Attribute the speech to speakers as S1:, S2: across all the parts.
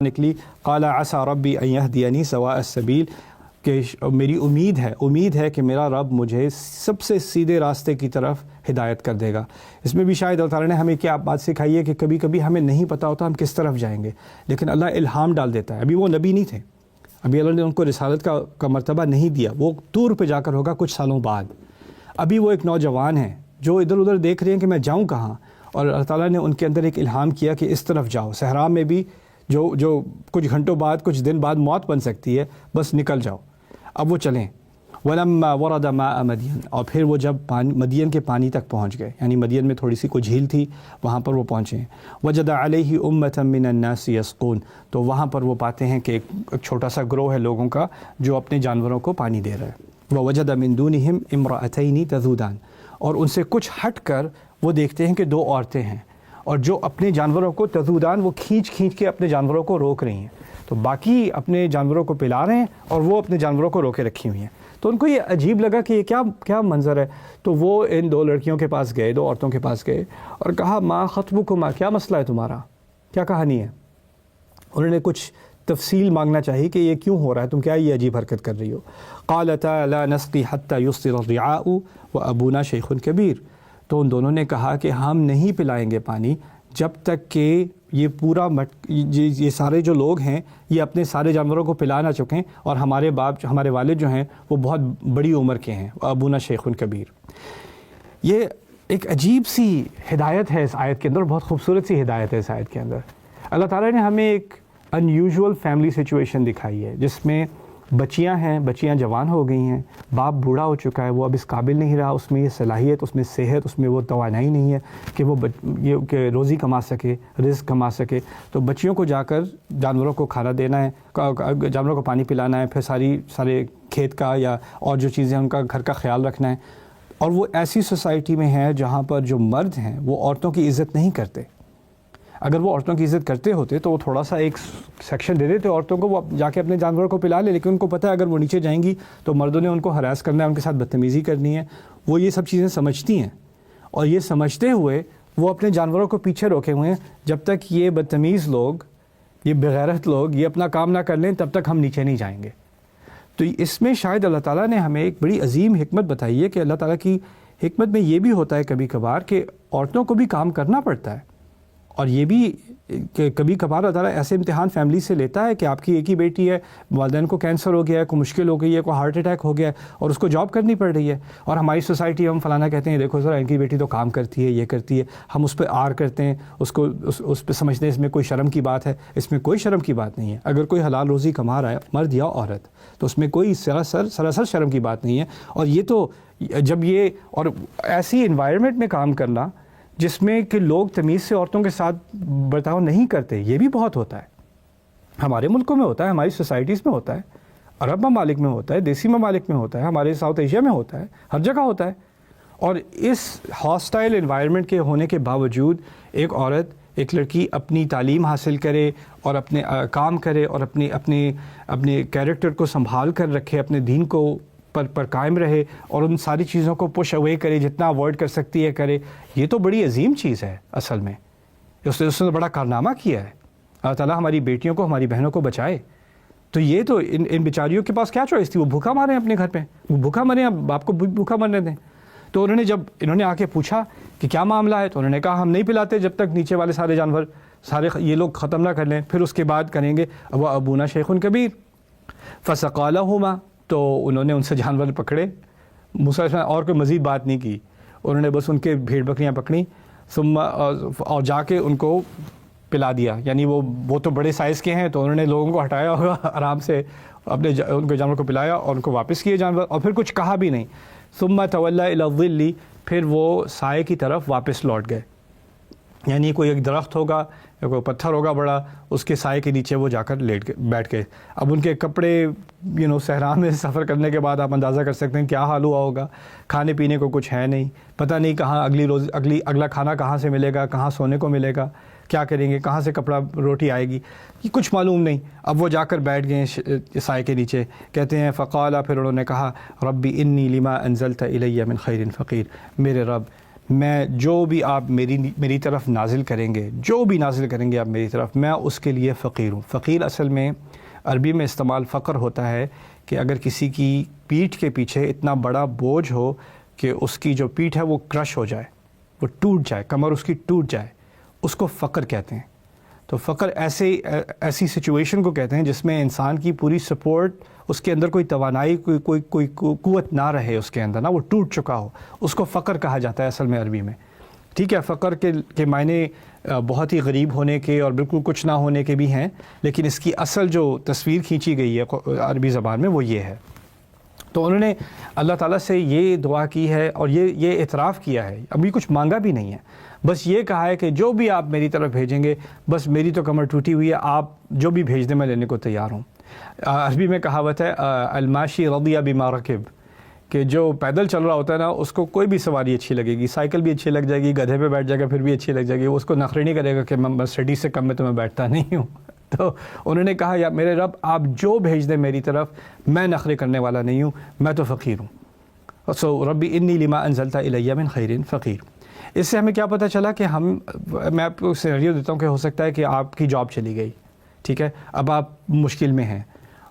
S1: نکلی قال عسى ربی ان یہدینی سواء السبیل، کہ میری امید ہے کہ میرا رب مجھے سب سے سیدھے راستے کی طرف ہدایت کر دے گا۔ اس میں بھی شاید اللہ تعالیٰ نے ہمیں کیا بات سکھائی ہے کہ کبھی کبھی ہمیں نہیں پتہ ہوتا ہم کس طرف جائیں گے، لیکن اللہ الہام ڈال دیتا ہے۔ ابھی وہ نبی نہیں تھے، ابھی اللہ نے ان کو رسالت کا مرتبہ نہیں دیا، وہ طور پہ جا کر ہوگا کچھ سالوں بعد۔ ابھی وہ ایک نوجوان ہیں جو ادھر ادھر دیکھ رہے ہیں کہ میں جاؤں کہاں، اور اللہ تعالیٰ نے ان کے اندر ایک الہام کیا کہ اس طرف جاؤ۔ صحرا میں بھی جو کچھ گھنٹوں بعد کچھ دن بعد موت بن سکتی ہے، بس نکل جاؤ۔ اب وہ چلیں۔ وَلَمَّا وَرَدَ مَاءَ مَدْيَنَ، اور پھر وہ جب مدین کے پانی تک پہنچ گئے، یعنی مدین میں تھوڑی سی کوئی جھیل تھی، وہاں پر وہ پہنچے ہیں۔ وَجَدَ عَلَيْهِ أُمَّةً مِّنَ النَّاسِ يَسْقُونَ، تو وہاں پر وہ پاتے ہیں کہ ایک چھوٹا سا گروہ ہے لوگوں کا جو اپنے جانوروں کو پانی دے رہا ہے۔ وَوَجَدَ مِن دُونِهِمْ امْرَأَتَيْنِ تَذُودَانِ، اور ان سے کچھ ہٹ کر وہ دیکھتے ہیں کہ دو عورتیں ہیں، اور جو اپنے جانوروں کو تذودان، وہ کھینچ کے اپنے جانوروں کو روک رہی ہیں۔ تو باقی اپنے جانوروں کو پلا رہے ہیں اور وہ اپنے جانوروں کو روکے رکھی ہوئی ہیں۔ تو ان کو یہ عجیب لگا کہ یہ کیا منظر ہے، تو وہ ان دو لڑکیوں کے پاس گئے، دو عورتوں کے پاس گئے اور کہا ما خطبکما، کیا مسئلہ ہے تمہارا، کیا کہانی ہے؟ انہوں نے کچھ تفصیل مانگنا چاہیے کہ یہ کیوں ہو رہا ہے، تم کیا یہ عجیب حرکت کر رہی ہو؟ قالتا لا نسقی حتی یصدر الرعاء وابونا شیخ کبیر، تو ان دونوں نے کہا کہ ہم نہیں پلائیں گے پانی جب تک کہ یہ پورا یہ سارے جو لوگ ہیں یہ اپنے سارے جانوروں کو پلا نہ چکیں، اور ہمارے والد جو ہیں وہ بہت بڑی عمر کے ہیں، ابونا شیخ کبیر۔ یہ ایک عجیب سی ہدایت ہے اس آیت کے اندر، بہت خوبصورت سی ہدایت ہے اس آیت کے اندر۔ اللہ تعالیٰ نے ہمیں ایک ان یوزول فیملی سچویشن دکھائی ہے جس میں بچیاں ہیں، بچیاں جوان ہو گئی ہیں، باپ بوڑھا ہو چکا ہے، وہ اب اس قابل نہیں رہا، اس میں یہ صلاحیت، اس میں صحت، اس میں وہ توانائی نہیں ہے کہ وہ کہ روزی کما سکے، رزق کما سکے۔ تو بچیوں کو جا کر جانوروں کو کھانا دینا ہے، جانوروں کو پانی پلانا ہے، پھر سارے کھیت کا یا اور جو چیزیں ان کا گھر کا خیال رکھنا ہے۔ اور وہ ایسی سوسائٹی میں ہے جہاں پر جو مرد ہیں وہ عورتوں کی عزت نہیں کرتے۔ اگر وہ عورتوں کی عزت کرتے ہوتے تو وہ تھوڑا سا ایک سیکشن دے دیتے عورتوں کو، وہ جا کے اپنے جانوروں کو پلا لے، لیکن ان کو پتہ ہے اگر وہ نیچے جائیں گی تو مردوں نے ان کو ہراس کرنا ہے، ان کے ساتھ بدتمیزی کرنی ہے۔ وہ یہ سب چیزیں سمجھتی ہیں، اور یہ سمجھتے ہوئے وہ اپنے جانوروں کو پیچھے روکے ہوئے ہیں، جب تک یہ بدتمیز لوگ، یہ بغیرت لوگ یہ اپنا کام نہ کر لیں تب تک ہم نیچے نہیں جائیں گے۔ تو اس میں شاید اللہ تعالیٰ نے ہمیں ایک بڑی عظیم حکمت بتائی ہے کہ اللہ تعالیٰ کی حکمت میں یہ بھی ہوتا ہے کبھی کبھار کہ عورتوں کو بھی کام کرنا پڑتا ہے، اور یہ بھی کہ کبھی کبھار اللہ تعالیٰ ایسے امتحان فیملی سے لیتا ہے کہ آپ کی ایک ہی بیٹی ہے، والدین کو کینسر ہو گیا ہے، کوئی مشکل ہو گئی ہے، کوئی ہارٹ اٹیک ہو گیا ہے، اور اس کو جاب کرنی پڑ رہی ہے، اور ہماری سوسائٹی ہم فلانا کہتے ہیں دیکھو ذرا ان کی بیٹی تو کام کرتی ہے، یہ کرتی ہے، ہم اس پہ آر کرتے ہیں، اس پہ سمجھتے ہیں اس میں کوئی شرم کی بات ہے۔ اس میں کوئی شرم کی بات نہیں ہے۔ اگر کوئی حلال روزی کما رہا ہے مرد یا عورت تو اس میں کوئی سراسر شرم کی بات نہیں ہے۔ اور یہ تو جب یہ اور ایسی انوائرمنٹ میں کام کرنا جس میں کہ لوگ تمیز سے عورتوں کے ساتھ برتاؤ نہیں کرتے، یہ بھی بہت ہوتا ہے۔ ہمارے ملکوں میں ہوتا ہے، ہماری سوسائٹیز میں ہوتا ہے، عرب ممالک میں ہوتا ہے، دیسی ممالک میں ہوتا ہے، ہمارے ساؤتھ ایشیا میں ہوتا ہے، ہر جگہ ہوتا ہے۔ اور اس ہاسٹائل انوائرمنٹ کے ہونے کے باوجود ایک عورت، ایک لڑکی اپنی تعلیم حاصل کرے اور اپنے کام کرے اور اپنے کیریکٹر کو سنبھال کر رکھے، اپنے دین کو پر قائم رہے اور ان ساری چیزوں کو پش اوے کرے، جتنا اوائڈ کر سکتی ہے کرے، یہ تو بڑی عظیم چیز ہے اصل میں۔ اس نے بڑا کارنامہ کیا ہے۔ اللہ تعالیٰ ہماری بیٹیوں کو، ہماری بہنوں کو بچائے۔ تو یہ تو ان بیچاریوں کے پاس کیا چوائس تھی؟ وہ بھوکا مارے اپنے گھر پہ، وہ بھوکا مرے، اب باپ کو بھوکا مرنے دیں۔ تو انہوں نے آ کے پوچھا کہ کیا معاملہ ہے، تو انہوں نے کہا ہم نہیں پلاتے جب تک نیچے والے سارے جانور یہ لوگ ختم نہ کر لیں، پھر اس کے بعد کریں گے۔ وہ ابونا شیخ کبیر فسقا لہما، تو انہوں نے ان سے جانور پکڑے، موسیٰ علیہ السلام، اور کوئی مزید بات نہیں کی، انہوں نے بس ان کے بھیڑ بکریاں پکڑیں، ثم اور جا کے ان کو پلا دیا۔ یعنی وہ تو بڑے سائز کے ہیں تو انہوں نے لوگوں کو ہٹایا ہوگا آرام سے، ان کے جانور کو پلایا اور ان کو واپس کیے جانور، اور پھر کچھ کہا بھی نہیں۔ ثم تولی الی الظل، پھر وہ سائے کی طرف واپس لوٹ گئے۔ یعنی کوئی ایک درخت ہوگا یا کوئی پتھر ہوگا بڑا، اس کے سائے کے نیچے وہ جا کر بیٹھ گئے۔ اب ان کے کپڑے صحرا میں سفر کرنے کے بعد آپ اندازہ کر سکتے ہیں کیا حال ہوا ہوگا۔ کھانے پینے کو کچھ ہے نہیں، پتہ نہیں کہاں اگلا کھانا کہاں سے ملے گا، کہاں سونے کو ملے گا، کیا کریں گے، کہاں سے کپڑا روٹی آئے گی، یہ کچھ معلوم نہیں۔ اب وہ جا کر بیٹھ گئے سائے کے نیچے۔ کہتے ہیں فقال، پھر انہوں نے کہا ربی انی لما انزلت الی من خیر فقیر، میرے رب میں جو بھی آپ میری طرف نازل کریں گے، جو بھی نازل کریں گے آپ میری طرف، میں اس کے لیے فقیر ہوں۔ فقیر اصل میں عربی میں استعمال فقر ہوتا ہے کہ اگر کسی کی پیٹھ کے پیچھے اتنا بڑا بوجھ ہو کہ اس کی جو پیٹھ ہے وہ کرش ہو جائے، وہ ٹوٹ جائے، کمر اس کی ٹوٹ جائے، اس کو فقر کہتے ہیں۔ تو فقر ایسی سچویشن کو کہتے ہیں جس میں انسان کی پوری سپورٹ، اس کے اندر کوئی توانائی، کوئی قوت نہ رہے اس کے اندر، نہ وہ ٹوٹ چکا ہو، اس کو فقر کہا جاتا ہے اصل میں عربی میں۔ ٹھیک ہے، فقر کے معنی بہت ہی غریب ہونے کے اور بالکل کچھ نہ ہونے کے بھی ہیں، لیکن اس کی اصل جو تصویر کھینچی گئی ہے عربی زبان میں وہ یہ ہے۔ تو انہوں نے اللہ تعالیٰ سے یہ دعا کی ہے اور یہ اعتراف کیا ہے، ابھی کچھ مانگا بھی نہیں ہے، بس یہ کہا ہے کہ جو بھی آپ میری طرف بھیجیں گے، بس میری تو کمر ٹوٹی ہوئی ہے، آپ جو بھی بھیج دیں میں لینے کو تیار ہوں۔ عربی میں کہاوت ہے الماشی رضی بما رکب، کہ جو پیدل چل رہا ہوتا ہے نا اس کو کوئی بھی سواری اچھی لگے گی، سائیکل بھی اچھی لگ جائے گی، گدھے پہ بیٹھ جائے گا پھر بھی اچھی لگ جائے گی، اس کو نخرے نہیں کرے گا کہ میں مرسیڈیز سے کم میں تو میں بیٹھتا نہیں ہوں۔ تو انہوں نے کہا یا میرے رب آپ جو بھیج دیں میری طرف، میں نخرے کرنے والا نہیں ہوں، میں تو فقیر ہوں۔ سو ربی انی لما انزلت الی من خیر فقیر۔ اس سے ہمیں کیا پتہ چلا کہ میں آپ کو سینیریو دیتا ہوں کہ ہو سکتا ہے کہ آپ کی جاب چلی گئی، ٹھیک ہے، اب آپ مشکل میں ہیں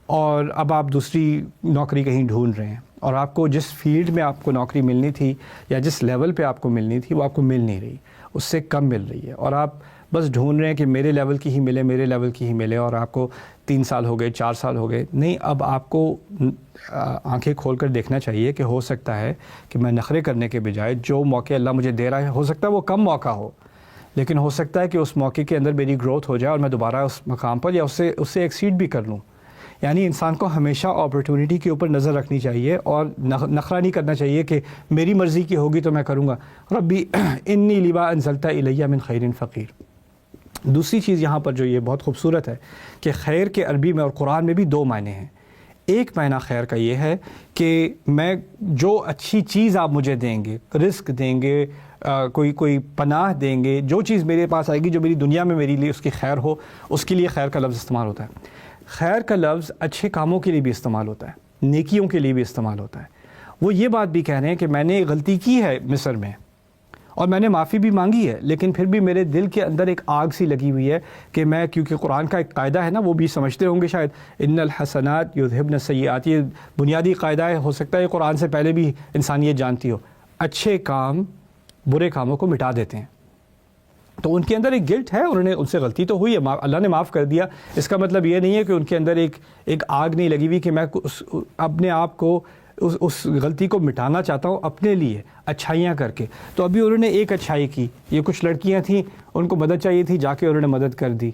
S1: اور اب آپ دوسری نوکری کہیں ڈھونڈ رہے ہیں، اور آپ کو جس فیلڈ میں آپ کو نوکری ملنی تھی یا جس لیول پہ آپ کو ملنی تھی وہ آپ کو مل نہیں رہی، اس سے کم مل رہی ہے، اور آپ بس ڈھونڈ رہے ہیں کہ میرے لیول کی ہی ملے، میرے لیول کی ہی ملے، اور آپ کو 3 سال ہو گئے، 4 سال ہو گئے۔ نہیں، اب آپ کو آنکھیں کھول کر دیکھنا چاہیے کہ ہو سکتا ہے کہ میں نخرے کرنے کے بجائے جو موقع اللہ مجھے دے رہا ہے، ہو سکتا ہے وہ کم موقع ہو، لیکن ہو سکتا ہے کہ اس موقع کے اندر میری گروتھ ہو جائے اور میں دوبارہ اس مقام پر یا اس سے ایکسیڈ بھی کر لوں۔ یعنی انسان کو ہمیشہ اپرچونٹی کے اوپر نظر رکھنی چاہیے اور نخرہ نہیں کرنا چاہیے کہ میری مرضی کی ہوگی تو میں کروں گا۔ ربی انی لما انزلت الی من خیر فقیر۔ دوسری چیز یہاں پر جو یہ بہت خوبصورت ہے کہ خیر کے عربی میں اور قرآن میں بھی 2 معنی ہیں۔ ایک معنی خیر کا یہ ہے کہ میں جو اچھی چیز آپ مجھے دیں گے، رزق دیں گے، کوئی پناہ دیں گے، جو چیز میرے پاس آئے گی جو میری دنیا میں میرے لیے اس کی خیر ہو، اس کے لیے خیر کا لفظ استعمال ہوتا ہے۔ خیر کا لفظ اچھے کاموں کے لیے بھی استعمال ہوتا ہے، نیکیوں کے لیے بھی استعمال ہوتا ہے۔ وہ یہ بات بھی کہہ رہے ہیں کہ میں نے غلطی کی ہے مصر میں اور میں نے معافی بھی مانگی ہے، لیکن پھر بھی میرے دل کے اندر ایک آگ سی لگی ہوئی ہے کہ میں، کیونکہ قرآن کا ایک قاعدہ ہے نا، وہ بھی سمجھتے ہوں گے شاید، ان الحسنات یذہبن السیئات، یہ بنیادی قاعدہ ہے، ہو سکتا ہے قرآن سے پہلے بھی انسانیت جانتی ہو، اچھے کام برے کاموں کو مٹا دیتے ہیں۔ تو ان کے اندر ایک گلٹ ہے، انہوں نے، ان سے غلطی تو ہوئی ہے، اللہ نے معاف کر دیا، اس کا مطلب یہ نہیں ہے کہ ان کے اندر ایک آگ نہیں لگی ہوئی کہ میں اپنے آپ کو اس غلطی کو مٹانا چاہتا ہوں اپنے لیے اچھائیاں کر کے۔ تو ابھی انہوں نے ایک اچھائی کی، یہ کچھ لڑکیاں تھیں ان کو مدد چاہیے تھی، جا کے انہوں نے مدد کر دی۔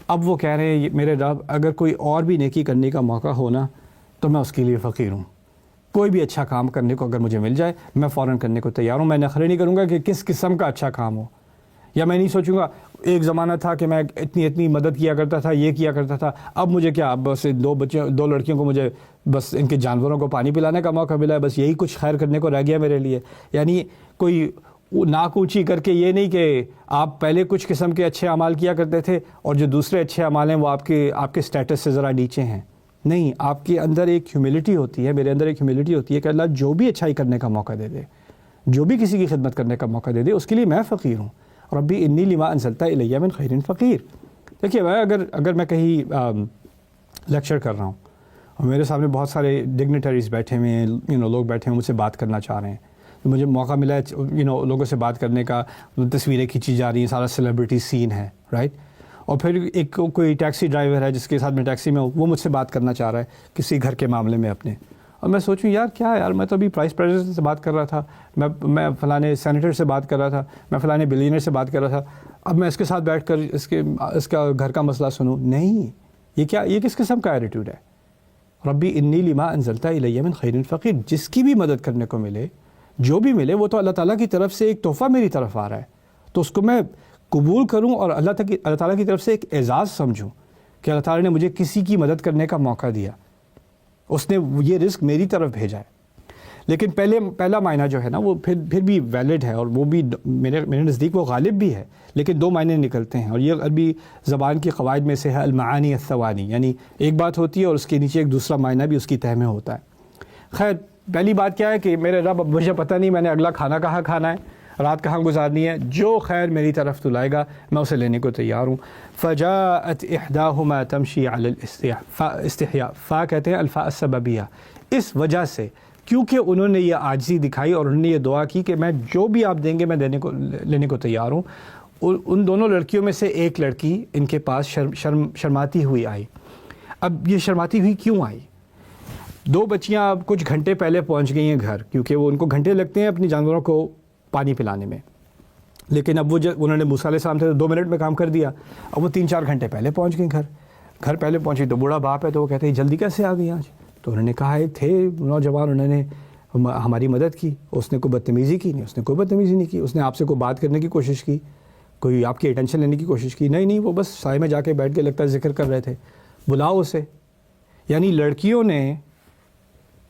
S1: اب وہ کہہ رہے ہیں میرے رب اگر کوئی اور بھی نیکی کرنے کا موقع ہونا تو میں اس کے لیے فقیر ہوں، کوئی بھی اچھا کام کرنے کو اگر مجھے مل جائے میں فوراً کرنے کو تیار ہوں۔ میں نخرے نہیں کروں گا کہ کس قسم کا اچھا کام ہو، یا میں نہیں سوچوں گا ایک زمانہ تھا کہ میں اتنی مدد کیا کرتا تھا، یہ کیا کرتا تھا، اب مجھے کیا، اب بس 2 لڑکیوں کو مجھے بس ان کے جانوروں کو پانی پلانے کا موقع ملا ہے، بس یہی کچھ خیر کرنے کو رہ گیا میرے لیے۔ یعنی کوئی ناک اونچی کر کے یہ نہیں کہ آپ پہلے کچھ قسم کے اچھے اعمال کیا کرتے تھے اور جو دوسرے اچھے اعمال ہیں وہ آپ کے سٹیٹس سے ذرا نیچے ہیں۔ نہیں، آپ کے اندر ایک ہیوملٹی ہوتی ہے، میرے اندر ایک ہیوملٹی ہوتی ہے کہ اللہ جو بھی اچھائی کرنے کا موقع دے دے، جو بھی کسی کی خدمت کرنے کا موقع دے دے، اس کے لیے میں فقیر ہوں۔ ربی انی لما انزلت الی من خیر فقیر۔ دیکھیے میں اگر میں کہیں لیکچر کر رہا ہوں اور میرے سامنے بہت سارے ڈگنیٹریز بیٹھے ہوئے ہیں، لوگ بیٹھے ہیں مجھ سے بات کرنا چاہ رہے ہیں، مجھے موقع ملا ہے لوگوں سے بات کرنے کا، تصویریں کھینچی جا رہی ہیں، سارا سیلیبریٹی سین ہے، رائٹ، اور پھر ایک کوئی ٹیکسی ڈرائیور ہے جس کے ساتھ میں ٹیکسی میں ہوں، وہ مجھ سے بات کرنا چاہ رہا ہے کسی گھر کے معاملے میں اپنے، اور میں سوچوں یار میں تو ابھی پرائس پریزیڈنٹ سے بات کر رہا تھا، میں فلانے سینیٹر سے بات کر رہا تھا، میں فلانے بلینئر سے بات کر رہا تھا، اب میں اس کے ساتھ بیٹھ کر اس کا گھر کا مسئلہ سنوں؟ نہیں، یہ کس قسم کا ایٹیٹیوڈ ہے؟ ربی انی لما انزلت الی من خیر فقیر۔ جس کی بھی مدد کرنے کو ملے، جو بھی ملے، وہ تو اللہ تعالیٰ کی طرف سے ایک تحفہ میری طرف آ رہا ہے، تو اس کو میں قبول کروں اور اللہ تعالیٰ کی طرف سے ایک اعزاز سمجھوں کہ اللہ تعالیٰ نے مجھے کسی کی مدد کرنے کا موقع دیا، اس نے یہ رزق میری طرف بھیجا ہے۔ لیکن پہلا معنی جو ہے نا وہ پھر بھی ویلڈ ہے، اور وہ بھی میرے نزدیک وہ غالب بھی ہے، لیکن 2 معنی نکلتے ہیں، اور یہ عربی زبان کی قواعد میں سے ہے المعانی الثوانی، یعنی ایک بات ہوتی ہے اور اس کے نیچے ایک دوسرا معنی بھی اس کی تہ میں ہوتا ہے۔ خیر، پہلی بات کیا ہے کہ میرے رب اب مجھے پتہ نہیں میں نے اگلا کھانا کہاں کھانا ہے، رات کہاں گزارنی ہے، جو خیر میری طرف تو لائے گا میں اسے لینے کو تیار ہوں۔ فجاءت احداہما تمشی علی الاستحیاء، فا کہتے ہیں الفاء السببیہ، اس وجہ سے کیونکہ انہوں نے یہ عاجزی دکھائی اور انہوں نے یہ دعا کی کہ میں جو بھی آپ دیں گے میں لینے کو تیار ہوں۔ ان دونوں لڑکیوں میں سے ایک لڑکی ان کے پاس شرماتی ہوئی آئی۔ اب یہ شرماتی ہوئی کیوں آئی؟ دو بچیاں اب کچھ گھنٹے پہلے پہنچ گئی ہیں گھر، کیونکہ وہ ان کو گھنٹے لگتے ہیں اپنی جانوروں کو پانی پلانے میں، لیکن اب انہوں نے موسیٰ علیہ السلام سے 2 منٹ میں کام کر دیا، اب وہ 3-4 گھنٹے پہلے پہنچ گئی گھر پہلے پہنچی تو بوڑھا باپ ہے تو وہ کہتے ہیں جلدی کیسے آ گئی آج؟ تو انہوں نے کہا ایک تھے نوجوان، انہوں نے ہماری مدد کی، اس نے کوئی بدتمیزی کی نہیں، اس نے کوئی بدتمیزی نہیں کی، اس نے آپ سے کوئی بات کرنے کی کوشش کی، کوئی آپ کی اٹینشن لینے کی کوشش کی، نہیں وہ بس سائے میں جا کے بیٹھ کے لگتا ہے ذکر کر رہے تھے، بلاؤ اسے۔ یعنی لڑکیوں نے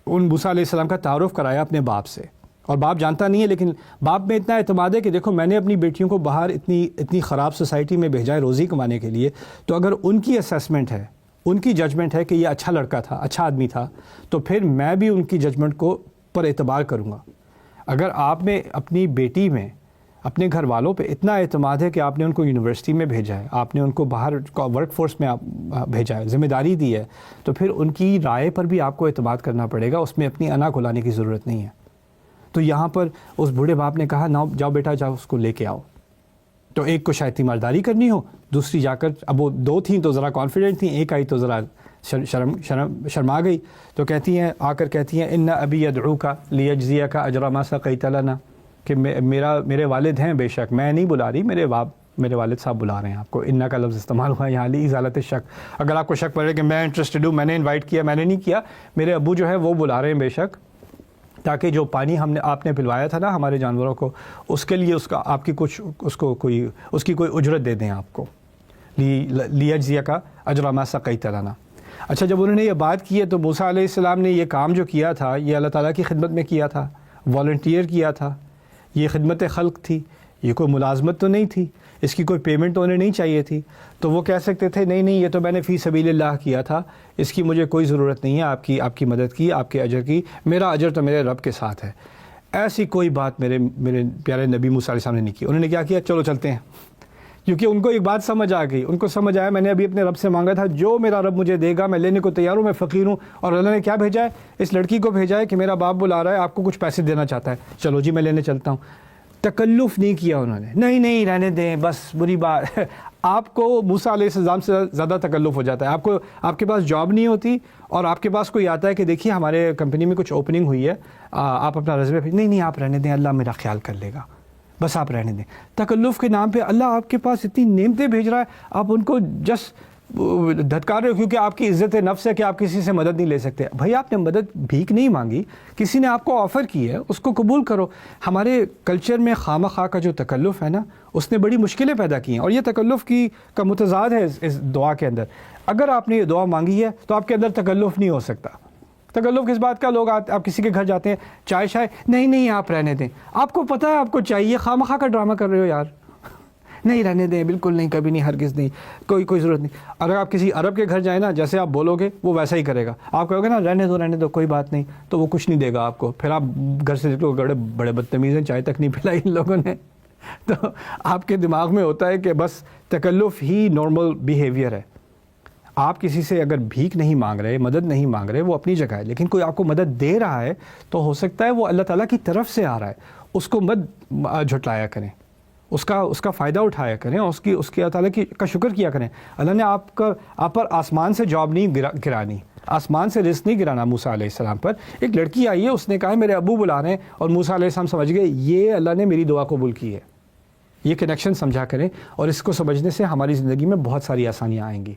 S1: ان موسیٰ علیہ السلام کا تعارف کرایا اپنے باپ سے، اور باپ جانتا نہیں ہے، لیکن باپ میں اتنا اعتماد ہے کہ دیکھو میں نے اپنی بیٹیوں کو باہر اتنی خراب سوسائٹی میں بھیجا ہے روزی کمانے کے لیے، تو اگر ان کی اسیسمنٹ ہے، ان کی ججمنٹ ہے کہ یہ اچھا لڑکا تھا، اچھا آدمی تھا، تو پھر میں بھی ان کی ججمنٹ کو پر اعتبار کروں گا۔ اگر آپ میں اپنی بیٹی میں اپنے گھر والوں پہ اتنا اعتماد ہے کہ آپ نے ان کو یونیورسٹی میں بھیجا ہے، آپ نے ان کو باہر ورک فورس میں بھیجا ہے، ذمہ داری دی ہے، تو پھر ان کی رائے پر بھی آپ کو اعتماد کرنا پڑے گا، اس میں اپنی انا کو لانے کی ضرورت نہیں ہے۔ تو یہاں پر اس بوڑھے باپ نے کہا نہ جاؤ بیٹا جاؤ اس کو لے کے آؤ۔ تو ایک کو شاید تیمارداری کرنی ہو، دوسری جا کر، اب وہ 2 تھیں تو ذرا کانفیڈنٹ تھیں، ایک آئی تو ذرا شرما گئی، تو کہتی ہیں آ کر کہتی ہیں ان ابی یدعوک لیجزیک اجر ما سقیت لنا، کہ میرے والد ہیں بے شک، میں نہیں بلا رہی، میرے والد صاحب بلا رہے ہیں آپ کو۔ انا کا لفظ استعمال ہوا یہاں لی ازالت شک، اگر آپ کو شک پڑے کہ میں انٹرسٹڈ ہوں، میں نے انوائٹ کیا، میں نے نہیں کیا، میرے ابو جو ہے وہ بلا رہے ہیں بے شک، تاکہ جو پانی آپ نے پلوایا تھا نا ہمارے جانوروں کو، اس کے لیے آپ کی کچھ اس کی کوئی اجرت دے دیں آپ کو، لیجزیک اجر ما سقیت لنا۔ اچھا، جب انہوں نے یہ بات کی ہے تو موسیٰ علیہ السلام نے یہ کام جو کیا تھا یہ اللہ تعالیٰ کی خدمت میں کیا تھا، والنٹیئر کیا تھا، یہ خدمت خلق تھی، یہ کوئی ملازمت تو نہیں تھی، اس کی کوئی پیمنٹ تو انہیں نہیں چاہیے تھی، تو وہ کہہ سکتے تھے نہیں یہ تو میں نے فی سبیل اللہ کیا تھا، اس کی مجھے کوئی ضرورت نہیں ہے آپ کی مدد کی، آپ کے اجر کی، میرا اجر تو میرے رب کے ساتھ ہے۔ ایسی کوئی بات میرے پیارے نبی موسیٰ علیہ السلام نے نہیں کی۔ انہوں نے کیا کیا؟ چلو چلتے ہیں، کیونکہ ان کو ایک بات سمجھ آ گئی، ان کو سمجھ آیا میں نے ابھی اپنے رب سے مانگا تھا، جو میرا رب مجھے دے گا میں لینے کو تیار ہوں، میں فقیر ہوں، اور اللہ نے کیا بھیجا ہے؟ اس لڑکی کو بھیجا ہے کہ میرا باپ بلا رہا ہے، آپ کو کچھ پیسے دینا چاہتا ہے، چلو جی میں لینے چلتا ہوں۔ تکلف نہیں کیا انہوں نے، نہیں رہنے دیں بس، بری بات آپ کو موسیٰ علیہ السلام سے زیادہ تکلف ہو جاتا ہے، آپ کے پاس جاب نہیں ہوتی اور آپ کے پاس کوئی آتا ہے کہ دیکھیے ہمارے کمپنی میں کچھ اوپننگ ہوئی ہے، آپ اپنا رزمے بھیج، نہیں آپ رہنے دیں، اللہ میرا خیال کر لے گا، بس آپ رہنے دیں۔ تکلف کے نام پہ اللہ آپ کے پاس اتنی نعمتیں بھیج رہا ہے، آپ ان کو جسٹ دھتکار رہے ہو کیونکہ آپ کی عزت نفس ہے کہ آپ کسی سے مدد نہیں لے سکتے۔ بھائی آپ نے مدد بھیک نہیں مانگی، کسی نے آپ کو آفر کی ہے، اس کو قبول کرو۔ ہمارے کلچر میں خواہ مخواہ کا جو تکلف ہے نا، اس نے بڑی مشکلیں پیدا کی ہیں، اور یہ تکلف کا متضاد ہے اس دعا کے اندر۔ اگر آپ نے یہ دعا مانگی ہے تو آپ کے اندر تکلف نہیں ہو سکتا۔ تکلف کس بات کا؟ لوگ آپ کسی کے گھر جاتے ہیں، چائے شائے، نہیں آپ رہنے دیں، آپ کو پتہ ہے آپ کو چاہیے، خواہ مخواہ کا ڈرامہ کر رہے ہو یار، نہیں رہنے دیں، بالکل نہیں، کبھی نہیں، ہرگز نہیں، کوئی ضرورت نہیں۔ اگر آپ کسی عرب کے گھر جائیں نا، جیسے آپ بولو گے وہ ویسا ہی کرے گا، آپ کہو گے نا رہنے دو کوئی بات نہیں، تو وہ کچھ نہیں دے گا آپ کو، پھر آپ گھر سے نکلو، بڑے بدتمیز ہیں، چائے تک نہیں پلائی ان لوگوں نے۔ تو آپ کے دماغ میں ہوتا ہے کہ بس تکلف ہی نارمل بیہیویئر ہے۔ آپ کسی سے اگر بھیک نہیں مانگ رہے، مدد نہیں مانگ رہے، وہ اپنی جگہ ہے، لیکن کوئی آپ کو مدد دے رہا ہے تو ہو سکتا ہے وہ اللہ تعالیٰ کی طرف سے آ رہا ہے، اس کو مت جھٹلایا کریں، اس کا فائدہ اٹھایا کریں، اور اس کی اللہ تعالیٰ کا شکر کیا کریں۔ اللہ نے آپ پر آسمان سے جاب نہیں گرانی، آسمان سے رزق نہیں گرانا موسیٰ علیہ السلام پر۔ ایک لڑکی آئی ہے، اس نے کہا میرے ابو بلا رہے ہیں، اور موسیٰ علیہ السلام سمجھ گئے یہ اللہ نے میری دعا قبول کی ہے۔ یہ کنیکشن سمجھا کریں، اور اس کو سمجھنے سے ہماری زندگی میں بہت ساری آسانیاں آئیں گی۔